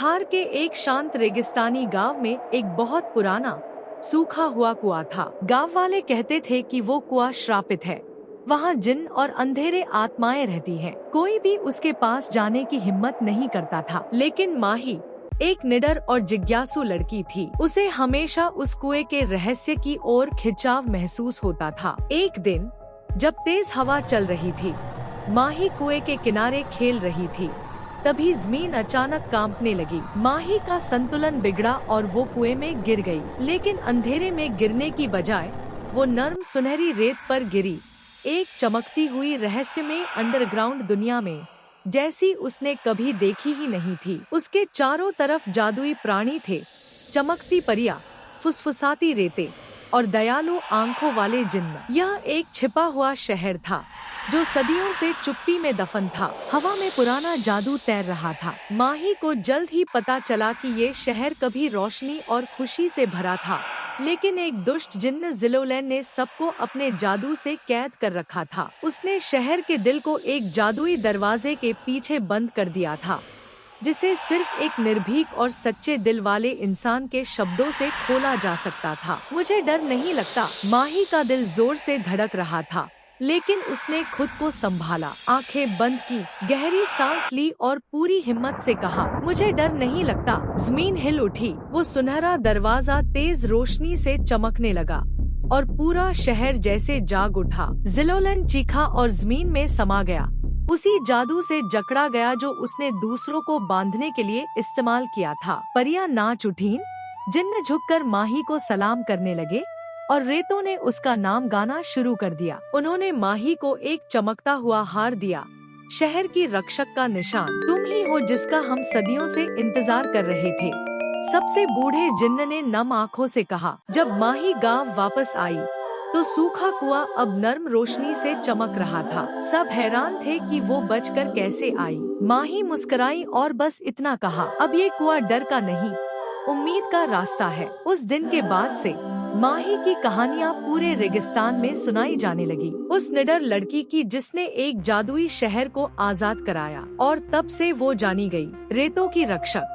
थार के एक शांत रेगिस्तानी गांव में एक बहुत पुराना सूखा हुआ कुआं था। गांव वाले कहते थे कि वो कुआं श्रापित है, वहाँ जिन्न और अंधेरे आत्माएं रहती हैं। कोई भी उसके पास जाने की हिम्मत नहीं करता था। लेकिन माही एक निडर और जिज्ञासु लड़की थी। उसे हमेशा उस कुएं के रहस्य की ओर खिंचाव महसूस होता था। एक दिन जब तेज हवा चल रही थी, माही कुएं के किनारे खेल रही थी। तभी जमीन अचानक कांपने लगी। माही का संतुलन बिगड़ा और वो कुएं में गिर गई। लेकिन अंधेरे में गिरने की बजाय वो नर्म सुनहरी रेत पर गिरी, एक चमकती हुई रहस्यमय अंडरग्राउंड दुनिया में, जैसी उसने कभी देखी ही नहीं थी। उसके चारों तरफ जादुई प्राणी थे, चमकती परियां, फुसफुसाती रेते और दयालु आंखों वाले जिन्न। यह एक छिपा हुआ शहर था जो सदियों से चुप्पी में दफन था। हवा में पुराना जादू तैर रहा था। माही को जल्द ही पता चला कि ये शहर कभी रोशनी और खुशी से भरा था, लेकिन एक दुष्ट जिन्न जिलोलन ने सबको अपने जादू से कैद कर रखा था। उसने शहर के दिल को एक जादुई दरवाजे के पीछे बंद कर दिया था, जिसे सिर्फ एक निर्भीक और सच्चे दिल वाले इंसान के शब्दों से खोला जा सकता था। मुझे डर नहीं लगता। माही का दिल जोर से धड़क रहा था, लेकिन उसने खुद को संभाला, आंखें बंद की, गहरी सांस ली और पूरी हिम्मत से कहा, मुझे डर नहीं लगता। जमीन हिल उठी। वो सुनहरा दरवाजा तेज रोशनी से चमकने लगा और पूरा शहर जैसे जाग उठा। जिलोलन चीखा और जमीन में समा गया, उसी जादू से जकड़ा गया जो उसने दूसरों को बांधने के लिए इस्तेमाल किया था। परियां नाच उठीं, जिन्न झुककर माही को सलाम करने लगे और रेतों ने उसका नाम गाना शुरू कर दिया। उन्होंने माही को एक चमकता हुआ हार दिया, शहर की रक्षक का निशान। तुम ही हो जिसका हम सदियों से इंतजार कर रहे थे, सबसे बूढ़े जिन्न ने नम आँखों से कहा। जब माही गांव वापस आई तो सूखा कुआं अब नर्म रोशनी से चमक रहा था। सब हैरान थे कि वो बचकर कैसे आई। माही मुस्कुराई और बस इतना कहा, अब ये कुआं डर का नहीं, उम्मीद का रास्ता है। उस दिन के बाद से माही की कहानियाँ पूरे रेगिस्तान में सुनाई जाने लगी, उस निडर लड़की की जिसने एक जादुई शहर को आजाद कराया। और तब से वो जानी गई, रेतों की रक्षक।